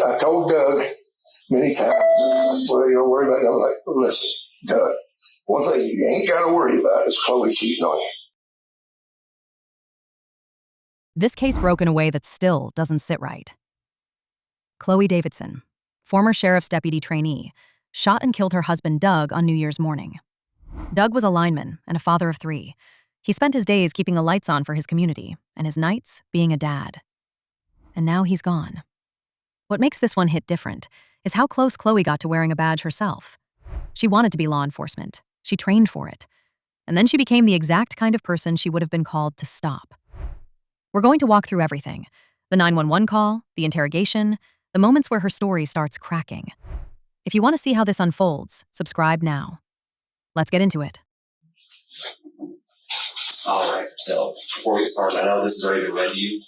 I told Doug many times, well, you don't worry about it. I'm like, listen, Doug, one thing you ain't got to worry about is Chloe cheating on you. This case broke in a way that still doesn't sit right. Chloe Davidson, former sheriff's deputy trainee, shot and killed her husband Doug on New Year's morning. Doug was a lineman and a father of 3. He spent his days keeping the lights on for his community and his nights being a dad. And now he's gone. What makes this one hit different is how close Chloe got to wearing a badge herself. She wanted to be law enforcement. She trained for it. And then she became the exact kind of person she would have been called to stop. We're going to walk through everything: the 911 call, the interrogation, the moments where her story starts cracking. If you want to see how this unfolds, subscribe now. Let's get into it. All right, so before we get started, I know this is already been read to you.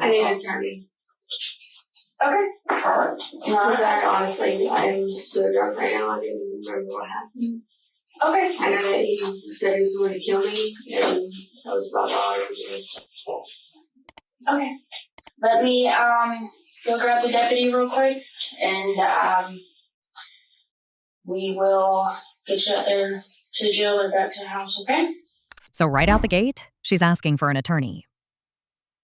I need an attorney. Okay. All right. No, Zach, honestly, I'm so drunk right now. I didn't even remember what happened. Okay. I know that he said he was going to kill me, and that was about all I remember. Okay. Let me go grab the deputy real quick, and we will get you out there to jail or back to the house, okay? So right out the gate, she's asking for an attorney.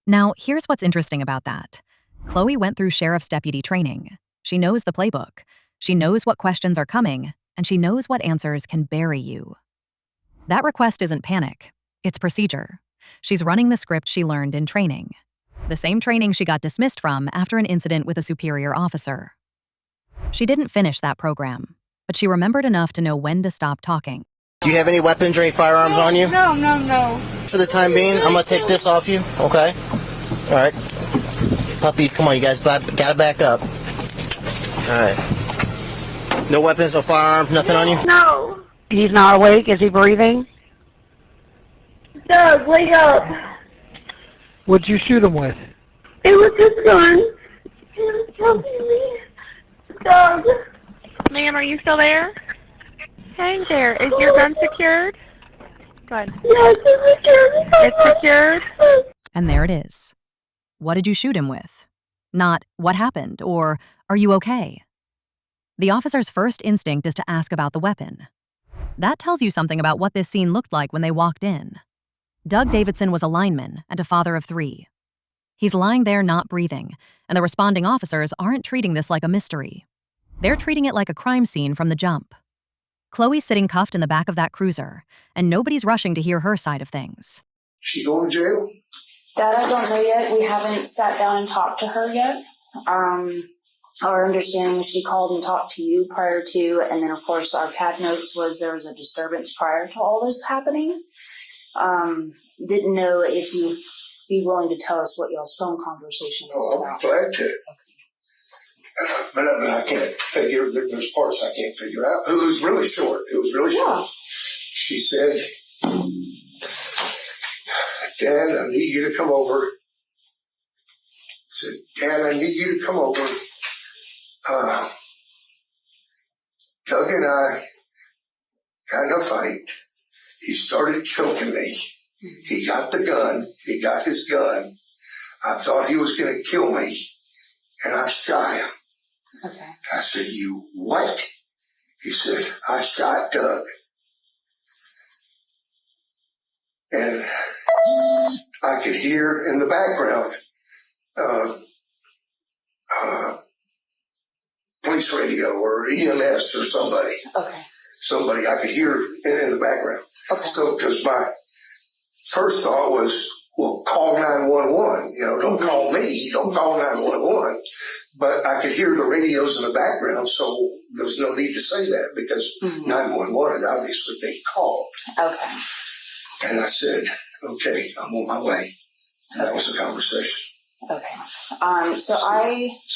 Now, here's what's interesting about that. Chloe went through sheriff's deputy training. She knows the playbook. She knows what questions are coming, and she knows what answers can bury you. That request isn't panic. It's procedure. She's running the script she learned in training. The same training she got dismissed from after an incident with a superior officer. She didn't finish that program, but she remembered enough to know when to stop talking. Do you have any weapons or any firearms on you? No. For the time being, I'm going to take this off you, okay? All right. Puppies, come on, you guys got to back up. All right. No weapons, no firearms, nothing on you? No. He's not awake. Is he breathing? Doug, wake up. What'd you shoot him with? It was his gun. He was choking me. Doug. Ma'am, are you still there? Hang there. Is your gun secured? Good. Yes, it's secured. It's secured? And there it is. What did you shoot him with? Not, what happened, or, are you okay? The officer's first instinct is to ask about the weapon. That tells you something about what this scene looked like when they walked in. Doug Davidson was a lineman and a father of 3. He's lying there not breathing, and the responding officers aren't treating this like a mystery. They're treating it like a crime scene from the jump. Chloe's sitting cuffed in the back of that cruiser, and nobody's rushing to hear her side of things. She going to jail? Dad, I don't know yet. We haven't sat down and talked to her yet. Our understanding is she called and talked to you prior to, and then of course our CAD notes was there was a disturbance prior to all this happening. Didn't know if you'd be willing to tell us what y'all's phone conversation was about. I'm glad to. But I can't figure, there's parts I can't figure out. It was really short. Short. She said, Dad, I need you to come over. I said, Dad, I need you to come over. Doug and I got in a fight. He started choking me. He got the gun. He got his gun. I thought he was going to kill me, and I shot him. Okay. I said, you what? He said, I shot Doug. And I could hear in the background police radio or EMS or somebody. Okay. Somebody I could hear in the background. Okay. So, because my first thought was, well, call 911. Don't call me. Don't call 911. But I could hear the radios in the background, so there was no need to say that because 911 had obviously been called. Okay. And I said, okay, I'm on my way. And that was the conversation. Okay. So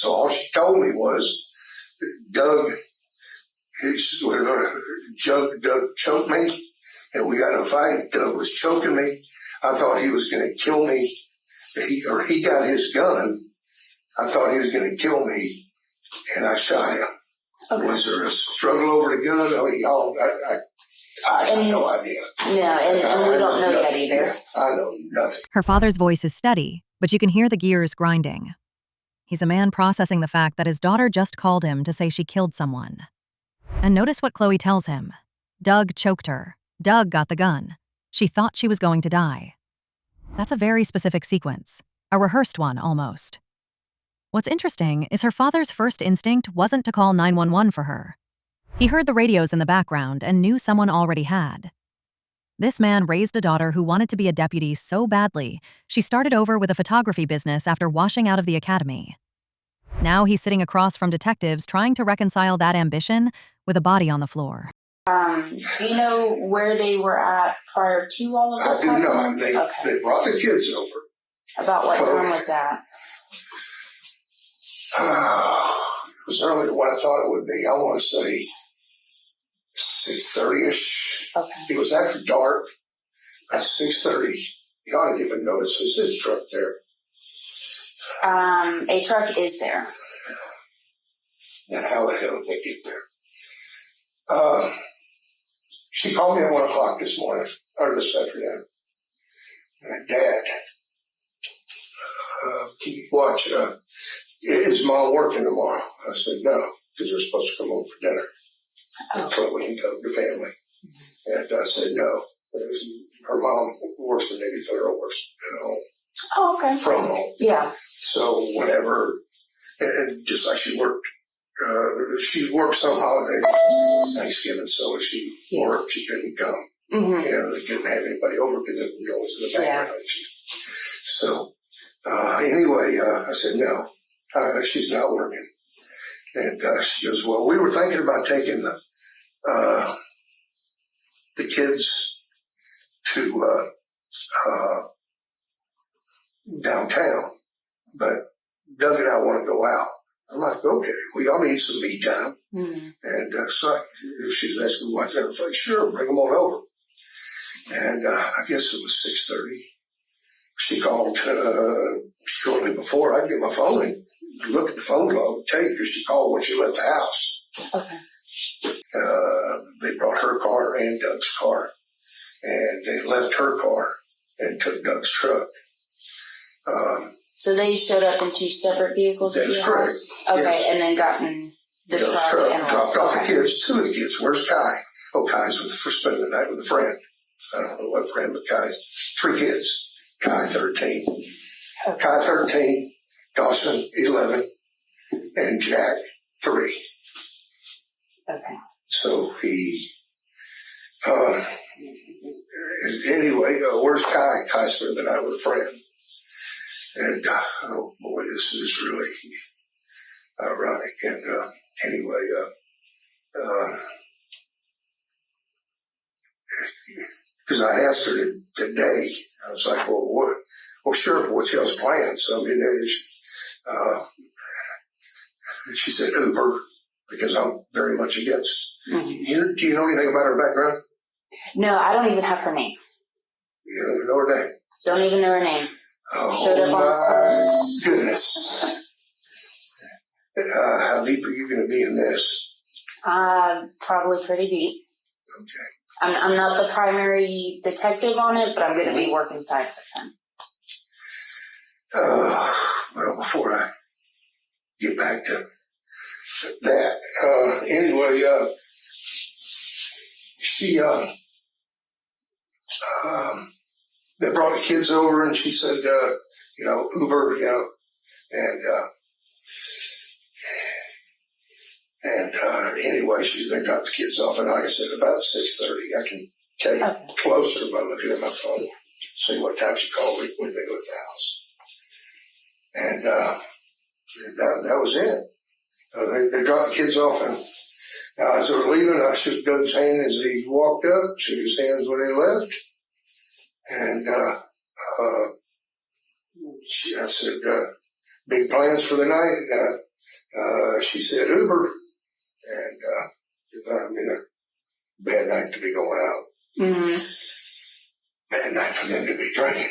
all she told me was, Doug choked me, and we got in a fight. Doug was choking me. I thought he was going to kill me. He got his gun. I thought he was going to kill me, and I shot him. Okay. Was there a struggle over the gun? I have no idea. No, and we don't know that either. I know nothing. Her father's voice is steady, but you can hear the gears grinding. He's a man processing the fact that his daughter just called him to say she killed someone. And notice what Chloe tells him. Doug choked her. Doug got the gun. She thought she was going to die. That's a very specific sequence, a rehearsed one almost. What's interesting is her father's first instinct wasn't to call 911 for her. He heard the radios in the background and knew someone already had. This man raised a daughter who wanted to be a deputy so badly, she started over with a photography business after washing out of the academy. Now he's sitting across from detectives trying to reconcile that ambition with a body on the floor. Do you know where they were at prior to all of this I do happening? not. They brought the kids over. About what time was that? It was earlier than what I thought it would be. I want to say 6:30-ish. Okay. It was after dark. At 6:30. You ought to even notice there's this truck there. A truck is there. And how the hell did they get there? She called me at 1 o'clock this morning, or this afternoon. Dad, can you watch, is Mom working tomorrow? I said, no, because they're supposed to come home for dinner. And Chloe and the family. And I said, no. Her mom works in Navy Federal, works at home. Oh, okay. From home. Yeah. So whenever, and just like she worked some holidays, Thanksgiving, so if she worked, she couldn't come. Mm-hmm. You know, they couldn't have anybody over because it was in the background. Yeah. So, anyway, I said, no, she's not working. And she goes, well, we were thinking about taking the kids to downtown, but Doug and I want to go out. I'm like, okay, we all need some me time. Mm-hmm. And so she was asking why. I was like, sure, bring them on over. And I guess it was 6:30. She called shortly before. I get my phone and look at the phone log, tell you, because she called when she left the house. Okay. They brought her car and Doug's car, and they left her car and took Doug's truck. So they showed up in two separate vehicles at your house? Okay, yes. And then got in the truck and dropped off the kids, two of the kids. Where's Kai? Oh, Kai's for spending the night with a friend. I don't know what friend, but Kai's 3 kids. Kai 13. Okay. Kai 13, Dawson 11, and Jack 3. Okay. So he, anyway, where's Kai? Kai spent the night with a friend. And, oh boy, this is really ironic. And, anyway, because I asked her today, I was like, well, what? Well, sure, what's y'all's plans? So, I mean, she said Uber, because I'm very much against. Mm-hmm. Do you know anything about her background? No, I don't even have her name. You don't even know her name? Don't even know her name. Oh, showed up on the goodness. How deep are you going to be in this? Probably pretty deep. Okay. I'm not the primary detective on it, but I'm going to be working side with him. Well, before I get back to that, anyway, she, they brought the kids over and she said, Uber, and anyway, they dropped the kids off, and like I said, about 6:30. I can tell you closer by looking at my phone, see what time she called me when they left the house. And that was it. They dropped the kids off, and as they were leaving, I shook Doug's hand as he walked up, shook his hands when they left. And I said, big plans for the night? She said, Uber. And I mean, a bad night to be going out. Mm-hmm. Bad night for them to be drinking.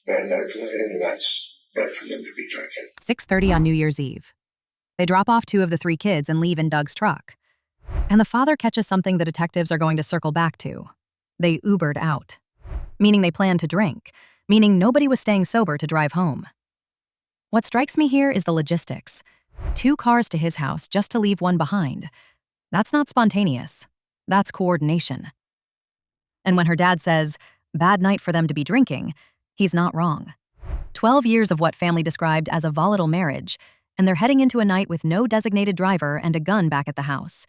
Bad night for them. Any nights bad for them to be drinking. 6:30 on New Year's Eve. They drop off 2 of the 3 kids and leave in Doug's truck. And the father catches something the detectives are going to circle back to. They Ubered out. Meaning they planned to drink. Meaning nobody was staying sober to drive home. What strikes me here is the logistics. 2 cars to his house just to leave one behind. That's not spontaneous. That's coordination. And when her dad says, bad night for them to be drinking, he's not wrong. 12 years of what family described as a volatile marriage, and they're heading into a night with no designated driver and a gun back at the house.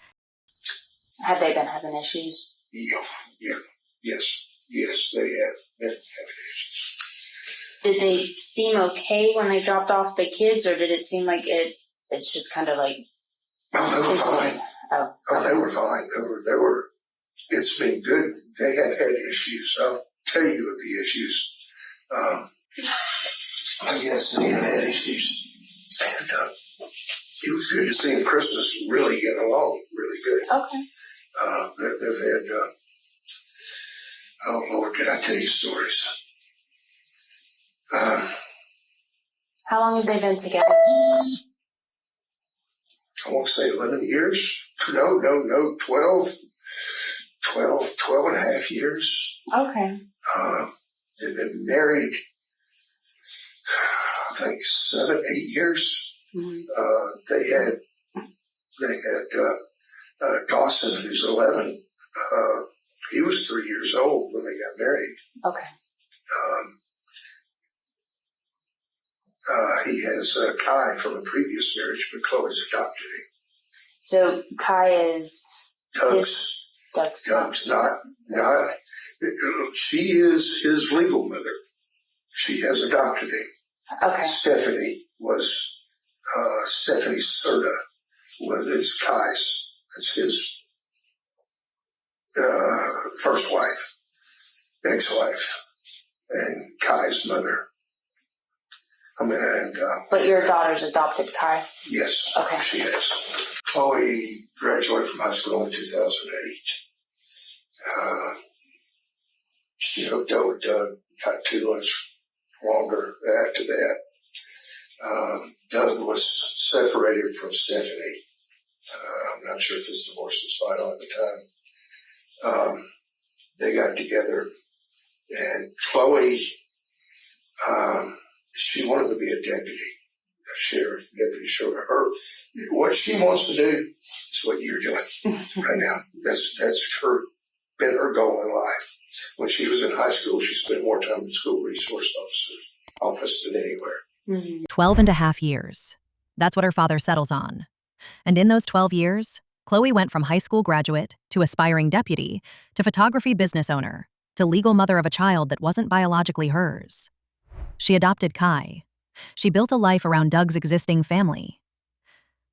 Have they been having issues? Yes, they have been having issues. Did they seem okay when they dropped off the kids, or did it seem like it's just kind of like... Oh, they were fine. They were fine. They were, it's been good. They have had issues. I'll tell you of the issues. Yes, they have had issues. And it was good to see them Christmas really getting along really good. Okay. They've had, oh Lord, could I tell you stories? How long have they been together? I want to say 11 years. No, 12 and a half years. Okay. They've been married, I think 7, 8 years. Mm-hmm. They had Dawson, who's 11. He was 3 years old when they got married. Okay. He has Kai from a previous marriage, but Chloe's adopted him. So Kai is Doug's not. She is his legal mother. She has adopted him. Okay. Stephanie Serta is Kai's. That's his first wife, ex-wife, and Kai's mother. But your daughter's adopted Kai? Yes. Okay. She has. Chloe graduated from high school in 2008. She hooked up with Doug not too much longer after that. Doug was separated from Stephanie. I'm not sure if his divorce was final at the time. They got together, and Chloe, she wanted to be a deputy sheriff. What she wants to do is what you're doing right now. That's been her goal in life. When she was in high school, she spent more time in school resource office than anywhere. Mm-hmm. 12 and a half years. That's what her father settles on. And in those 12 years, Chloe went from high school graduate to aspiring deputy to photography business owner to legal mother of a child that wasn't biologically hers. She adopted Kai. She built a life around Doug's existing family.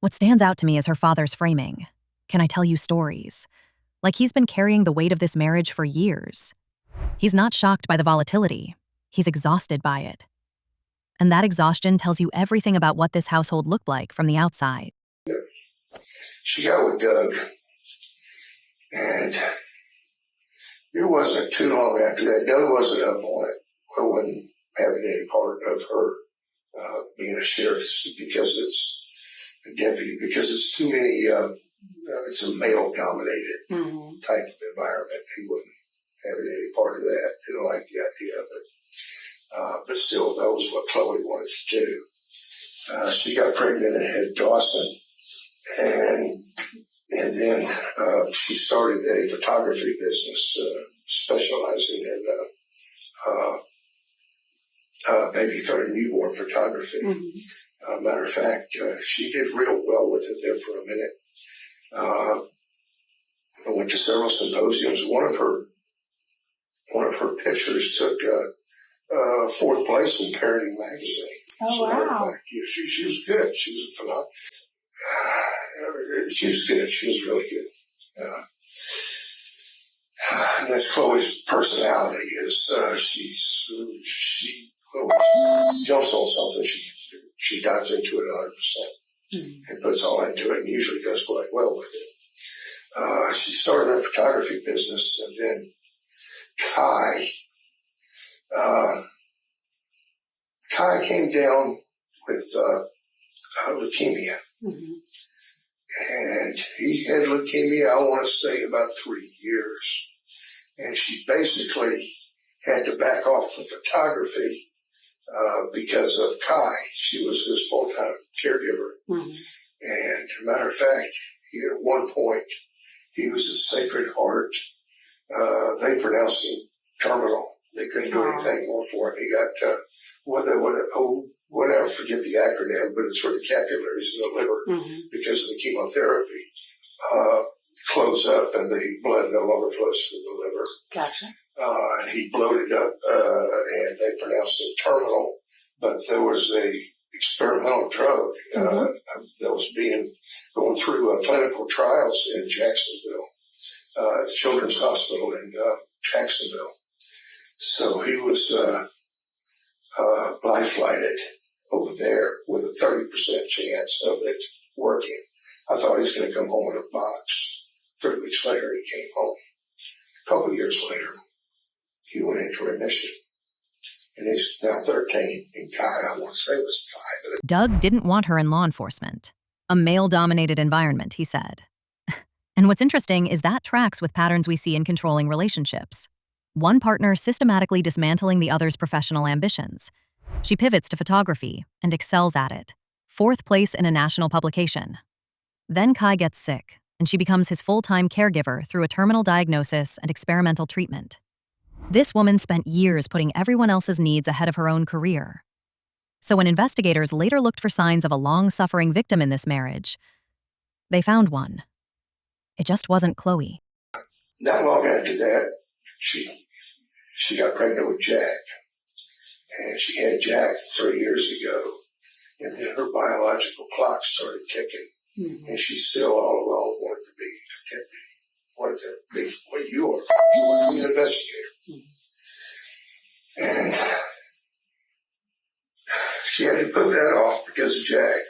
What stands out to me is her father's framing. Can I tell you stories? Like he's been carrying the weight of this marriage for years. He's not shocked by the volatility. He's exhausted by it. And that exhaustion tells you everything about what this household looked like from the outside. She got with Doug, and it wasn't too long after that. Doug wasn't up on it. I wasn't having any part of her being a sheriff because it's a deputy, because it's too many, it's a male-dominated type of environment. He wasn't having any part of that. Didn't like the idea of it. But still, that was what Chloe wanted to do. She got pregnant and had Dawson, and then she started a photography business specializing in baby for newborn photography. Matter of fact, she did real well with it there for a minute. I went to several symposiums. One of her pictures took 4th place in Parenting Magazine. Oh, wow. She was good. She was phenomenal. She was good. She was really good. And that's Chloe's personality. She jumps on something, she dives into it 100% and puts all into it, and usually does quite well with it. She started that photography business, and then Kai came down with leukemia. And he had leukemia, I want to say, about 3 years. And she basically had to back off the photography because of Kai. She was his full-time caregiver. Mm-hmm. And as a matter of fact, at one point, he was a Sacred Heart. They pronounced him terminal. They couldn't do anything more for him. He got, whatever, forget the acronym, but it's for the capillaries in the liver because of the chemotherapy. Close up and the blood no longer flows through the liver. Gotcha. And he bloated up, and they pronounced him terminal, but there was a experimental drug, that was going through clinical trials in Jacksonville, Children's Hospital in Jacksonville. So he was, life-flighted over there with a 30% chance of it working. I thought he was going to come home in a box. 3 weeks later, he came home. A couple years later, he went into remission. And he's now 13. And Kai, I want to say, was 5. Doug didn't want her in law enforcement. A male-dominated environment, he said. And what's interesting is that tracks with patterns we see in controlling relationships. One partner systematically dismantling the other's professional ambitions. She pivots to photography and excels at it. 4th place in a national publication. Then Kai gets sick, and she becomes his full-time caregiver through a terminal diagnosis and experimental treatment. This woman spent years putting everyone else's needs ahead of her own career. So when investigators later looked for signs of a long-suffering victim in this marriage, they found one. It just wasn't Chloe. Not long after that, she got pregnant with Jack. And she had Jack 3 years ago. And then her biological clock started ticking. And she still all along wanted to be a deputy. Wanted to be what you are. You want to be an investigator. And she had to put that off because of Jack.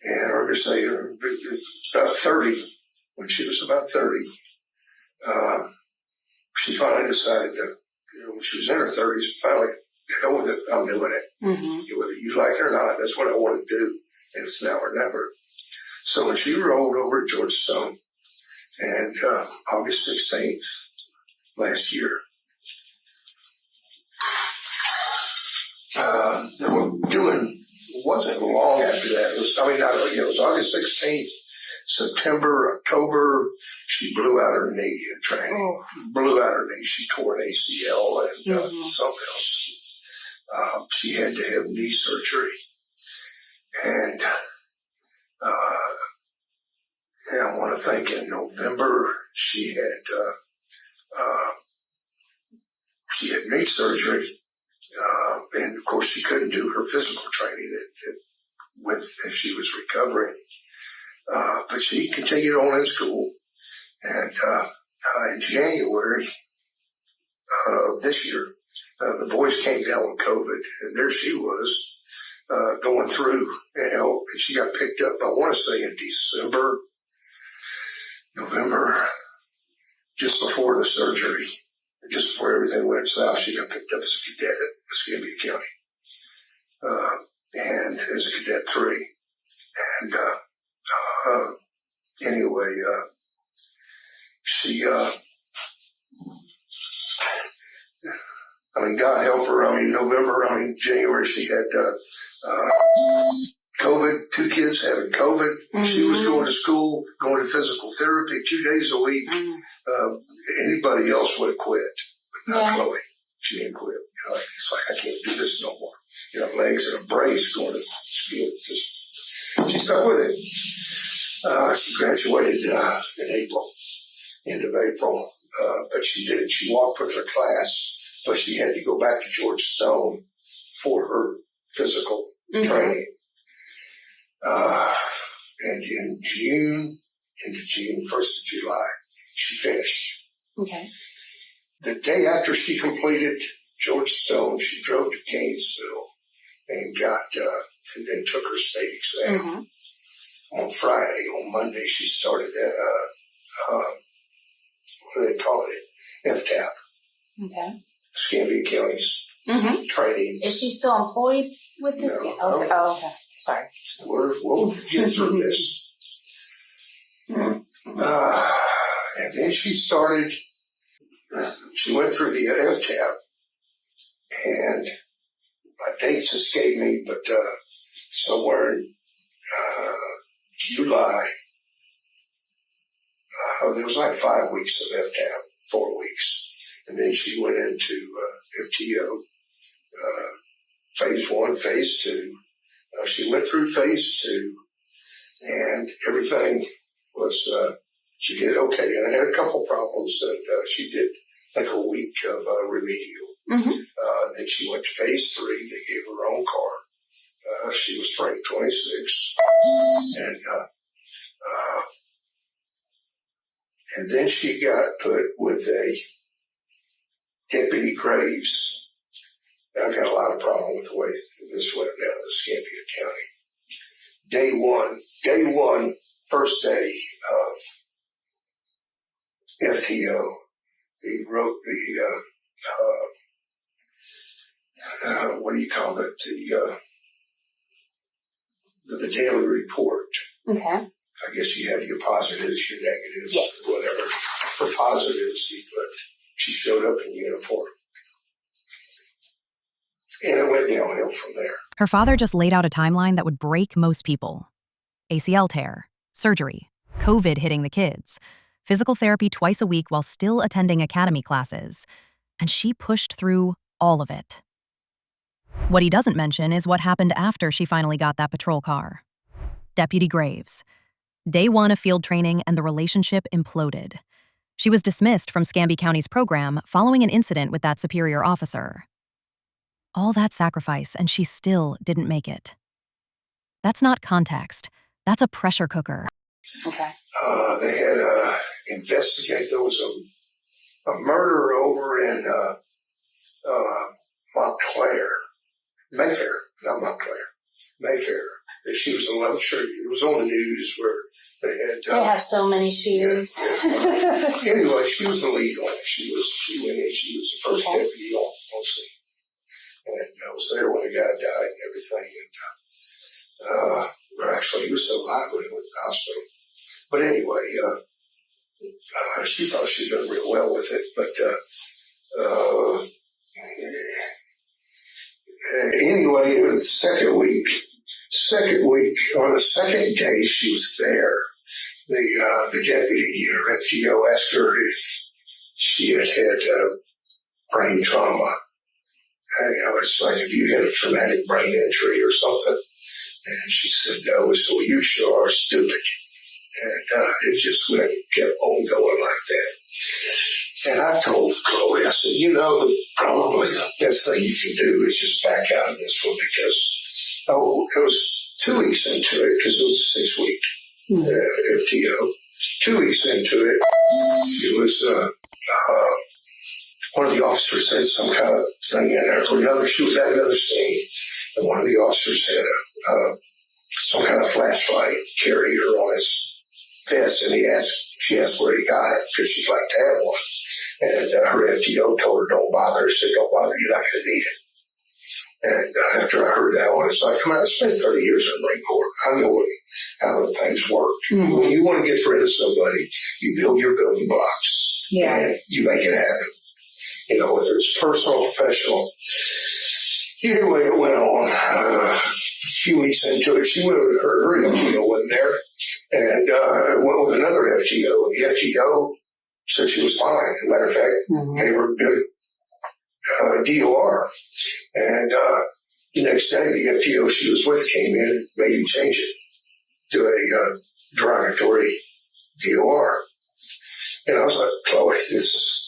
And like I say, about 30, when she was about 30, she finally decided that, when she was in her 30s, finally, hell with it, I'm doing it. Whether you like it or not, that's what I want to do. And it's now or never. So when she rolled over at Georgetown, and August 16th last year, they were doing, it wasn't long after that. It was August 16th, September, October, she blew out her knee in training. Blew out her knee. She tore an ACL and something else. She had to have knee surgery. And I want to think in November she had knee surgery, and of course she couldn't do her physical training as she was recovering. But she continued on in school, and in January of this year, the boys came down with COVID, and there she was going through, and she got picked up, I want to say in December, November, just before the surgery, just before everything went south, she got picked up as a cadet at Escambia County, and as a cadet 3. And anyway, she, God help her. January, she had COVID, 2 kids having COVID. She was going to school, going to physical therapy 2 days a week. Anybody else would have quit, but not Chloe. She didn't quit. It's like, I can't do this no more. Legs in a brace, going to school. She stuck with it. She graduated in April, end of April. But she walked with her class, but she had to go back to Georgetown for her physical training. And in June, 1st of July, she finished. Okay. The day after she completed Georgetown, she drove to Gainesville and and then took her state exam. On Friday. On Monday, she started at, what do they call it? FTAP. Okay. Escambia County's training. Is she still employed with this? No. Okay. Oh, okay. Sorry. We'll get through this. And then she went through the FTAP, and my dates escape me, but somewhere in July, there was like 5 weeks of F-TAP, 4 weeks. And then she went into FTO, phase 1, phase 2. She went through phase 2, and everything was, she did okay. And I had a couple problems that she did like a week of remedial. Then she went to phase 3. They gave her her own car. She was Frank 26. And then she got put with a Deputy Graves. I've got a lot of problem with the way this went down to Escambia County. Day one, first day of FTO, he wrote what do you call it? The daily report. Okay. I guess you have your positives, your negatives, yes, whatever. For positives, she showed up in uniform. And it went downhill from there. Her father just laid out a timeline that would break most people. ACL tear, surgery, COVID hitting the kids, physical therapy twice a week while still attending academy classes. And she pushed through all of it. What he doesn't mention is what happened after she finally got that patrol car. Deputy Graves. Day 1 of field training and the relationship imploded. She was dismissed from Escambia County's program following an incident with that superior officer. All that sacrifice, and she still didn't make it. That's not context. That's a pressure cooker. Okay. They had investigated. There was a murder over in Mayfair. That she was I'm sure it was on the news where they had. They have so many shoes. Yeah. Anyway, she was the lead on it. She went in. She was the first deputy on scene. And I was there when the guy died and everything. And actually, he was still alive when he went to the hospital. But anyway, she thought she'd done real well with it. But anyway, it was the second day she was there, the deputy or FTO asked her if she had brain trauma. It's like, if you had a traumatic brain injury or something. And she said, no. So you sure are stupid. And it just kept on going like that. And I told Chloe, I said, probably the best thing you can do is just back out of this one because, it was 2 weeks into it because it was a 6-week FTO. 2 weeks into it, it was, one of the officers had some kind of thing in there. She was at another scene, and one of the officers had some kind of flashlight carrier on his vest, and she asked where he got it because she'd like to have one. And her FTO told her, don't bother. She said, don't bother, you're not going to need it. And after I heard that one, it's like, I spent 30 years in the Marine Corps. I know how the things work. Mm-hmm. When you want to get rid of somebody, you build your building blocks. Yeah. And you make it happen. Whether it's personal or professional. Anyway, it went on. A few weeks into it, she went with her FTO in there and went with another FTO. The FTO said she was fine. As a matter of fact, gave her a good DOR. And the next day, the FTO she was with came in and made him change it to a derogatory DOR. And I was like, Chloe, this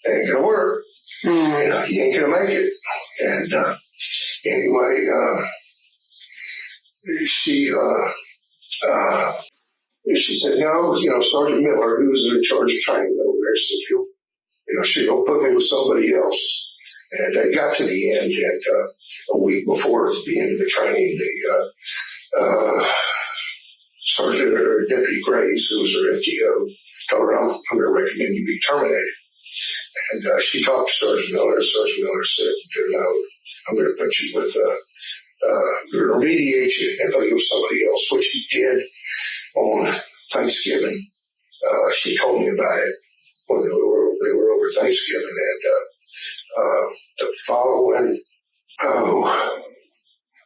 ain't going to work. You ain't going to make it. And anyway, she said, no, Sergeant Miller, who was in charge of training over there, said, she'll put me with somebody else. And they got to the end, and a week before the end of the training, the Sergeant or Deputy Graves, who was her FTO, told her, I'm going to recommend you be terminated. And she talked to Sergeant Miller. Sergeant Miller said, no, I'm going to put you with remediation and put you with somebody else, which she did on Thanksgiving. She told me about it when they were over Thanksgiving. And the following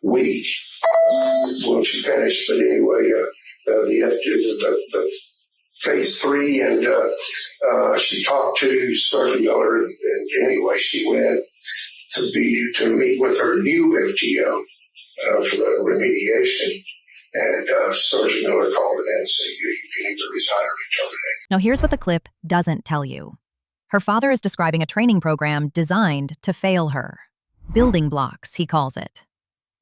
week when she finished. But anyway, the phase 3, and she talked to Sergeant Miller, and anyway, she went to meet with her new FTO for the remediation. And Sergeant Miller called in and said, you need to resign or be terminated. Now here's what the clip doesn't tell you. Her father is describing a training program designed to fail her. Building blocks, he calls it.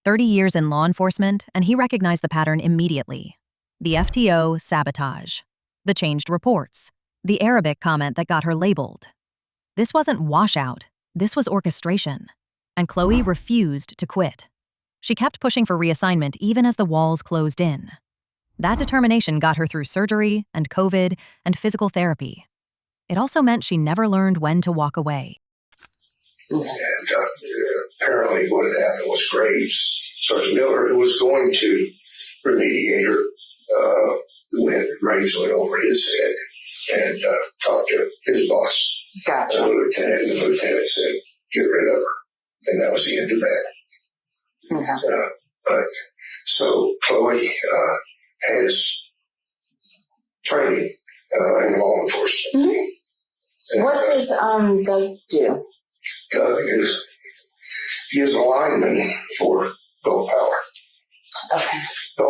30 years in law enforcement, and he recognized the pattern immediately. The FTO sabotage. The changed reports. The Arabic comment that got her labeled. This wasn't washout. This was orchestration. And Chloe refused to quit. She kept pushing for reassignment even as the walls closed in. That determination got her through surgery and COVID and physical therapy. It also meant she never learned when to walk away. And apparently what had happened was Graves, Sergeant Miller, who was going to remediate her, Graves went over his head and talked to his boss, Gotcha. the lieutenant, and the lieutenant said, get rid of her. And that was the end of that. Okay. But so Chloe has training in law enforcement. Mm-hmm. What does Doug do? Doug is a lineman for Gulf Power. Okay. So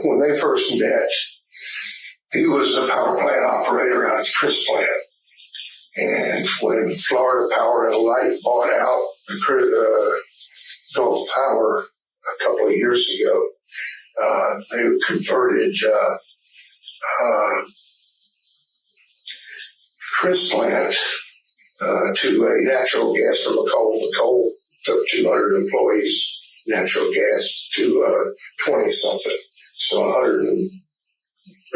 when they first met, he was a power plant operator out of Chris Plant. And when Florida Power and Light bought out Gulf Power a couple of years ago, they converted Chris Plant to a natural gas from a coal. The coal took 200 employees, natural gas to 20-something. So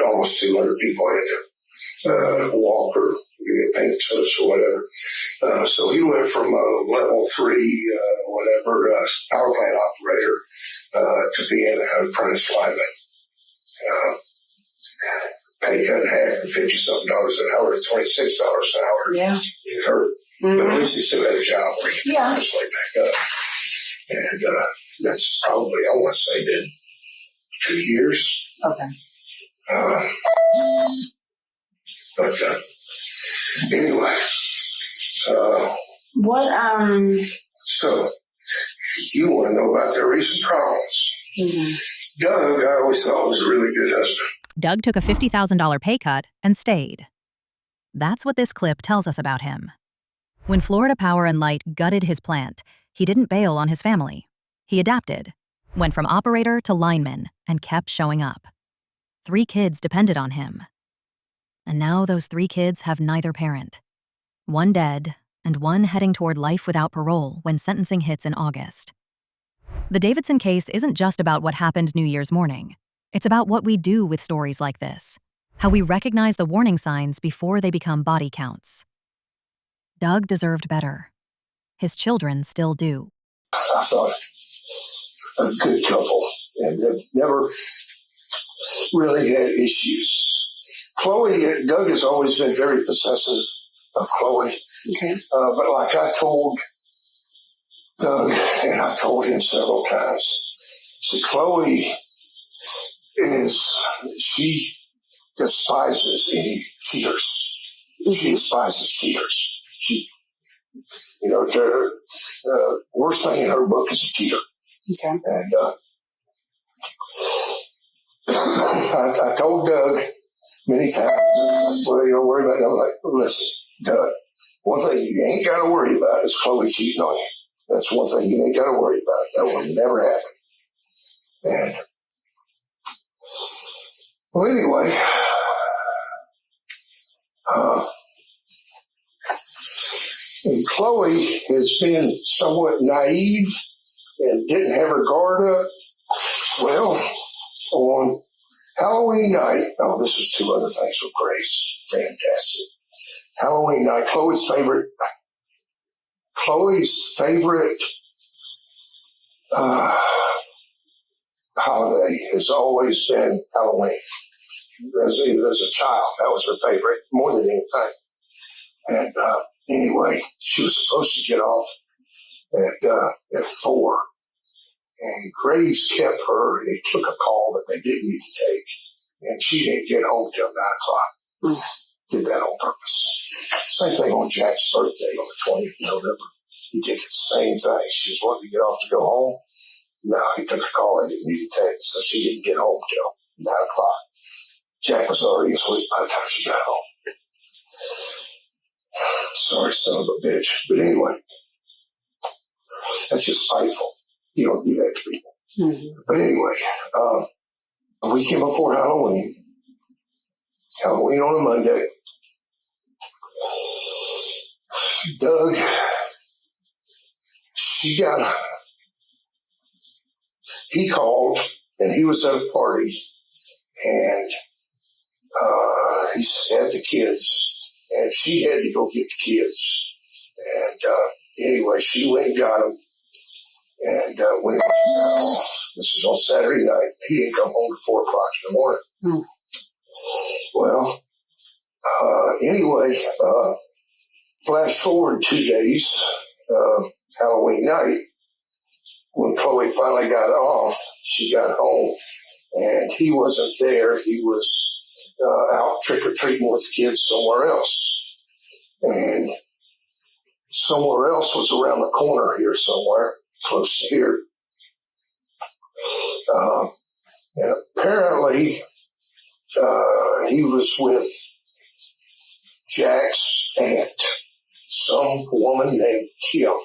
almost 200 people had to walk or get paint chips or whatever. So he went from a level 3, power plant operator to being an apprentice lineman. Pay cut in half from $50-something an hour to $26 an hour. Yeah. It hurt. Mm-hmm. But at least he still had a job where he could Yeah. just lay back up. And that's probably, I want to say, been 2 years. Okay. But anyway. What, So, you want to know about their recent problems. Mm-hmm. Doug, I always thought was a really good husband. Doug took a $50,000 pay cut and stayed. That's what this clip tells us about him. When Florida Power and Light gutted his plant, he didn't bail on his family. He adapted, went from operator to lineman, and kept showing up. 3 kids depended on him. And now those 3 kids have neither parent. 1 dead, and 1 heading toward life without parole when sentencing hits in August. The Davidson case isn't just about what happened New Year's morning. It's about what we do with stories like this, how we recognize the warning signs before they become body counts. Doug deserved better. His children still do. I thought a good couple, and they've never really had issues. Doug has always been very possessive of Chloe. Okay. But like I told Doug, and I told him several times, see, Chloe she despises any cheaters. She despises cheaters. The worst thing in her book is a cheater. Okay. And I told Doug many times, well, you don't worry about it. I'm like, listen, Doug, one thing you ain't got to worry about is Chloe cheating on you. That's one thing you ain't got to worry about. That will never happen. And well, anyway, and Chloe has been somewhat naive and didn't have her guard up. Well, on Halloween night, this was 2 other things with Grace. Fantastic. Halloween night, Chloe's favorite holiday has always been Halloween. As a child, that was her favorite more than anything. And anyway, she was supposed to get off at 4. And Graves kept her. He took a call that they didn't need to take, and she didn't get home till 9 o'clock. Did that on purpose. Same thing on Jack's birthday on the 20th of November. He did the same thing. She was wanting to get off to go home. No, he took a call they didn't need to take, so she didn't get home till 9 o'clock. Jack was already asleep by the time she got home. Sorry, son of a bitch. But anyway, that's just spiteful. You don't do that to people. Mm-hmm. But anyway, a weekend before Halloween on a Monday, Doug, he called, and he was at a party, and he had the kids, and she had to go get the kids. And anyway, she went and got them. And when he got off, this was on Saturday night, he didn't come home at 4 o'clock in the morning. Well, anyway, flash forward 2 days, Halloween night, when Chloe finally got off, she got home, and he wasn't there. He was out trick-or-treating with kids somewhere else. And somewhere else was around the corner here somewhere, close to here. And apparently, he was with Jack's aunt, some woman named Kim.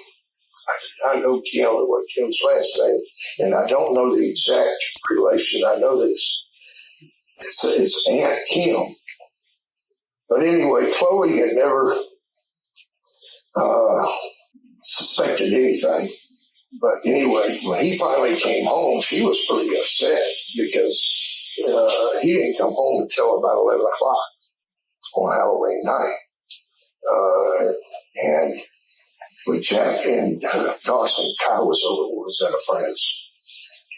I know Kim, what Kim's last name, and I don't know the exact relation. I know that it's Aunt Kim. But anyway, Chloe had never suspected anything. But anyway, when he finally came home, she was pretty upset because he didn't come home until about 11 o'clock on Halloween night. And with Jack and Dawson, Kyle was at a friend's.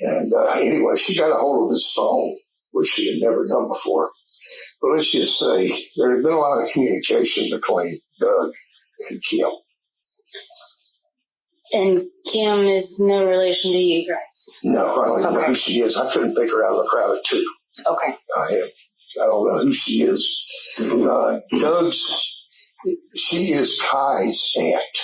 And anyway, she got a hold of his phone, which she had never done before. But let's just say there had been a lot of communication between Doug and Kim. And Kim is no relation to you guys? No, I don't even know who she is. I couldn't pick her out of a crowd of 2. Okay. I don't know who she is. She is Kai's aunt.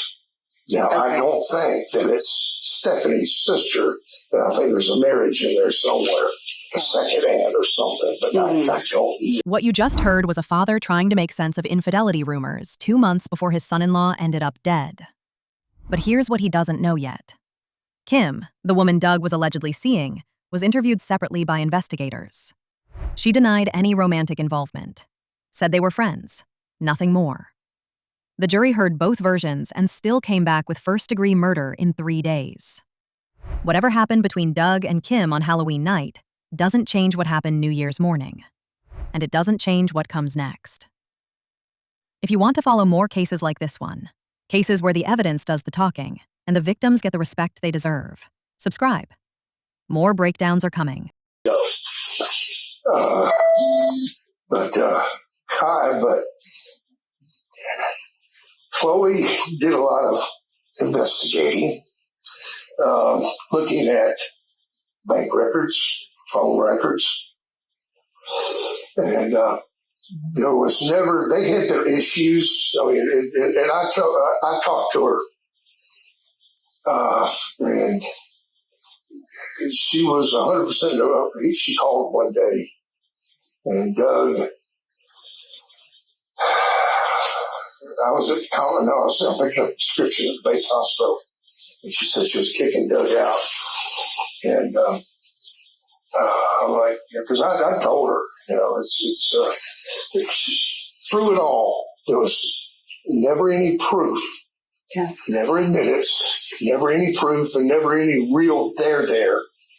Now, okay. I don't think that it's Stephanie's sister. I think there's a marriage in there somewhere, a second aunt or something, but I don't know. What you just heard was a father trying to make sense of infidelity rumors 2 months before his son-in-law ended up dead. But here's what he doesn't know yet. Kim, the woman Doug was allegedly seeing, was interviewed separately by investigators. She denied any romantic involvement, said they were friends, nothing more. The jury heard both versions and still came back with first-degree murder in 3 days. Whatever happened between Doug and Kim on Halloween night doesn't change what happened New Year's morning. And it doesn't change what comes next. If you want to follow more cases like this one, cases where the evidence does the talking and the victims get the respect they deserve, subscribe. More breakdowns are coming. Chloe did a lot of investigating, looking at bank records, phone records, and there was never, they had their issues. I mean, and I talked to her, and she was 100%. She called one day, and Doug, I was at the counter, I was picking up a prescription at the base hospital, and she said she was kicking Doug out. And I'm like, because I told her, through it all, there was never any proof, never admitted, never any proof, and never any real there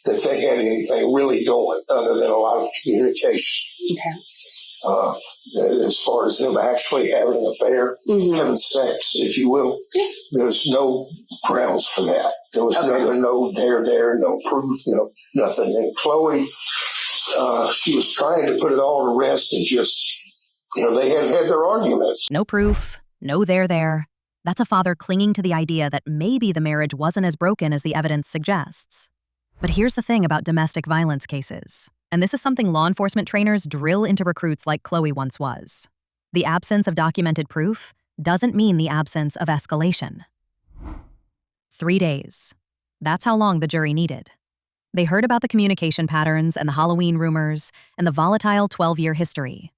that they had anything really going other than a lot of communication. Okay. As far as them actually having an affair, having sex, if you will, there's no grounds for that. There was no there, no proof, no nothing. And Chloe, she was trying to put it all to rest and just, they had their arguments. No proof, no there. That's a father clinging to the idea that maybe the marriage wasn't as broken as the evidence suggests. But here's the thing about domestic violence cases, and this is something law enforcement trainers drill into recruits like Chloe once was. The absence of documented proof doesn't mean the absence of escalation. 3 days. That's how long the jury needed. They heard about the communication patterns and the Halloween rumors and the volatile 12-year history.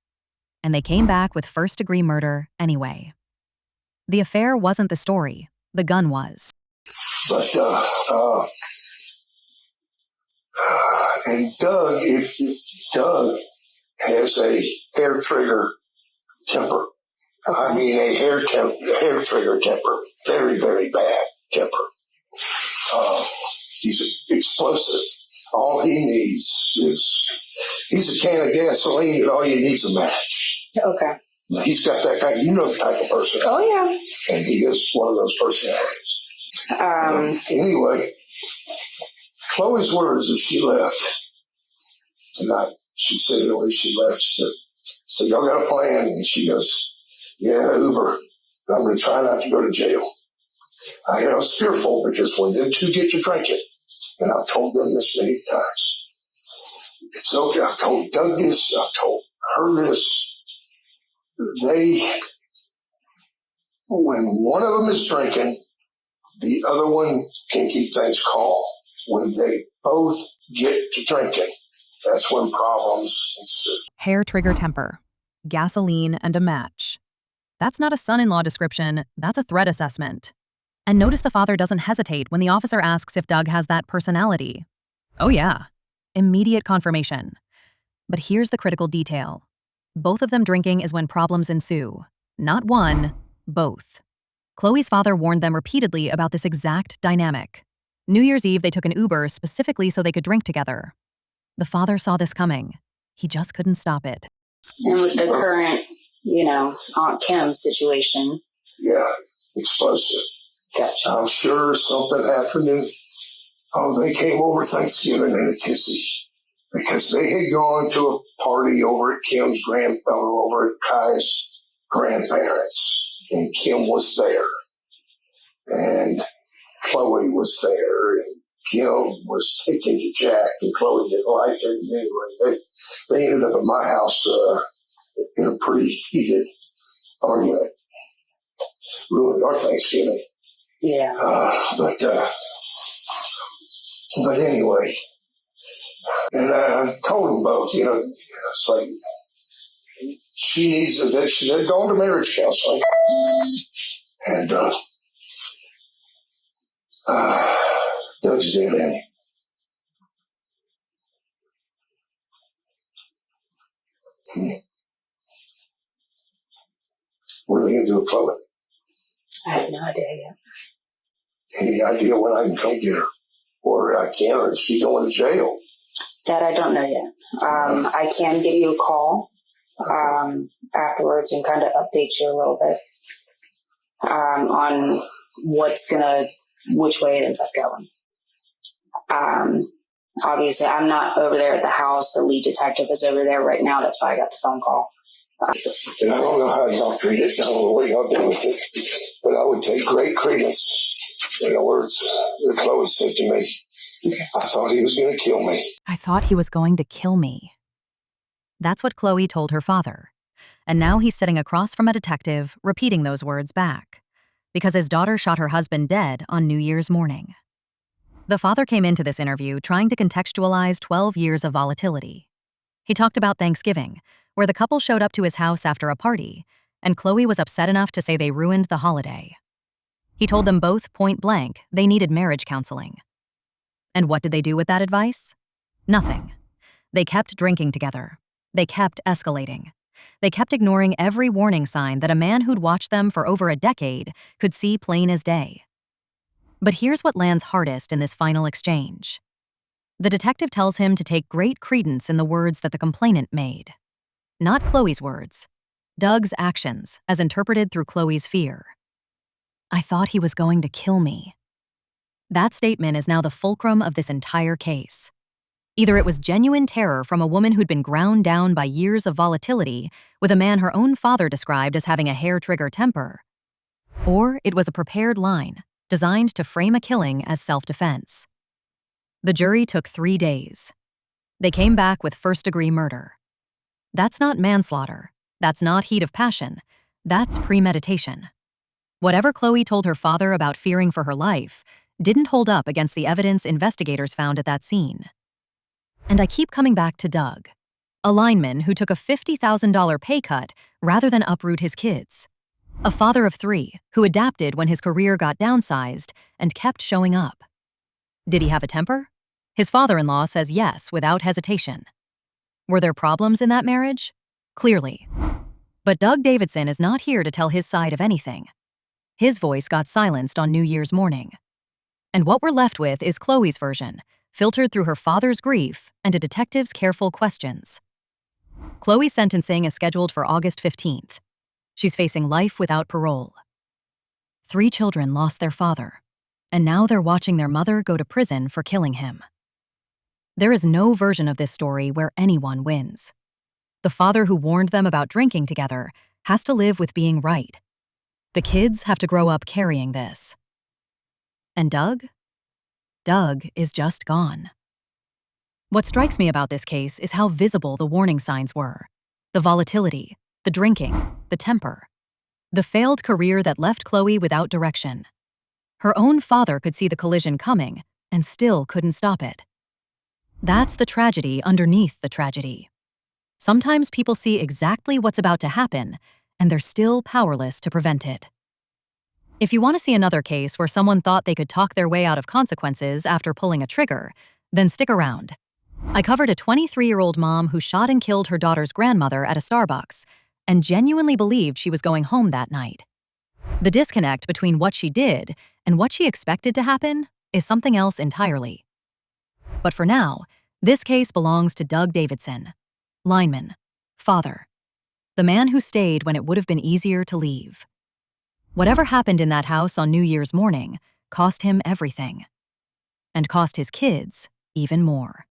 And they came back with first-degree murder anyway. The affair wasn't the story. The gun was. But, and Doug, Doug has a hair trigger temper. I mean, a hair trigger temper. Very, very bad temper. He's explosive. All he needs he's a can of gasoline, and all you need is a match. Okay. He's got that kind, the type of person. Oh, yeah. And he is one of those personalities. Anyway, Chloe's words as she left tonight, she said when she left, she said, y'all got a plan? And she goes, yeah, Uber. I'm going to try not to go to jail. I was fearful because when them two get to drinking, and I've told them this many times, it's okay. I've told Doug this, I've told her this. When one of them is drinking, the other one can keep things calm. When they both get to drinking, that's when problems ensue. Hair trigger temper, gasoline, and a match. That's not a son-in-law description, that's a threat assessment. And notice the father doesn't hesitate when the officer asks if Doug has that personality. Oh yeah, immediate confirmation. But here's the critical detail. Both of them drinking is when problems ensue. Not one, both. Chloe's father warned them repeatedly about this exact dynamic. New Year's Eve, they took an Uber specifically so they could drink together. The father saw this coming. He just couldn't stop it. And with the current, Aunt Kim situation. Yeah, explosive. Gotcha. I'm sure something happened and they came over Thanksgiving in a kissy because they had gone to a party over at over at Kai's grandparents, and Kim was there, and Chloe was there, and Kim was taken to Jack, and Chloe didn't like it. And anyway, they ended up at my house in a pretty heated argument. Ruined our Thanksgiving. Yeah. But anyway, and I told them both, it's like she needs she had gone to marriage counseling, and Doug's dead, ain't he? What are they going to do with Chloe? I have no idea yet. Any idea when I can come get her? Or I can, or is she going to jail? That I don't know yet. I can give you a call afterwards and kind of update you a little bit on which way it ends up going. Obviously, I'm not over there at the house. The lead detective is over there right now. That's why I got the phone call. And I don't know how y'all treat it. I don't know what y'all do with it. But I would take great credence in the words that Chloe said to me. Okay. I thought he was going to kill me. I thought he was going to kill me. That's what Chloe told her father. And now he's sitting across from a detective repeating those words back. Because his daughter shot her husband dead on New Year's morning. The father came into this interview trying to contextualize 12 years of volatility. He talked about Thanksgiving, where the couple showed up to his house after a party, and Chloe was upset enough to say they ruined the holiday. He told them both point blank they needed marriage counseling. And what did they do with that advice? Nothing. They kept drinking together. They kept escalating. They kept ignoring every warning sign that a man who'd watched them for over a decade could see plain as day. But here's what lands hardest in this final exchange. The detective tells him to take great credence in the words that the complainant made. Not Chloe's words. Doug's actions, as interpreted through Chloe's fear. I thought he was going to kill me. That statement is now the fulcrum of this entire case. Either it was genuine terror from a woman who'd been ground down by years of volatility with a man her own father described as having a hair-trigger temper, Or it was a prepared line designed to frame a killing as self-defense. The jury took 3 days. They came back with first-degree murder. That's not manslaughter. That's not heat of passion. That's premeditation. Whatever Chloe told her father about fearing for her life didn't hold up against the evidence investigators found at that scene. And I keep coming back to Doug, a lineman who took a $50,000 pay cut rather than uproot his kids. A father of 3 who adapted when his career got downsized and kept showing up. Did he have a temper? His father-in-law says yes without hesitation. Were there problems in that marriage? Clearly. But Doug Davidson is not here to tell his side of anything. His voice got silenced on New Year's morning. And what we're left with is Chloe's version, filtered through her father's grief and a detective's careful questions. Chloe's sentencing is scheduled for August 15th. She's facing life without parole. 3 children lost their father, and now they're watching their mother go to prison for killing him. There is no version of this story where anyone wins. The father who warned them about drinking together has to live with being right. The kids have to grow up carrying this. And Doug? Doug is just gone. What strikes me about this case is how visible the warning signs were. The volatility, the drinking, the temper. The failed career that left Chloe without direction. Her own father could see the collision coming and still couldn't stop it. That's the tragedy underneath the tragedy. Sometimes people see exactly what's about to happen, and they're still powerless to prevent it. If you want to see another case where someone thought they could talk their way out of consequences after pulling a trigger, then stick around. I covered a 23-year-old mom who shot and killed her daughter's grandmother at a Starbucks and genuinely believed she was going home that night. The disconnect between what she did and what she expected to happen is something else entirely. But for now, this case belongs to Doug Davidson, lineman, father, the man who stayed when it would have been easier to leave. Whatever happened in that house on New Year's morning cost him everything, and cost his kids even more.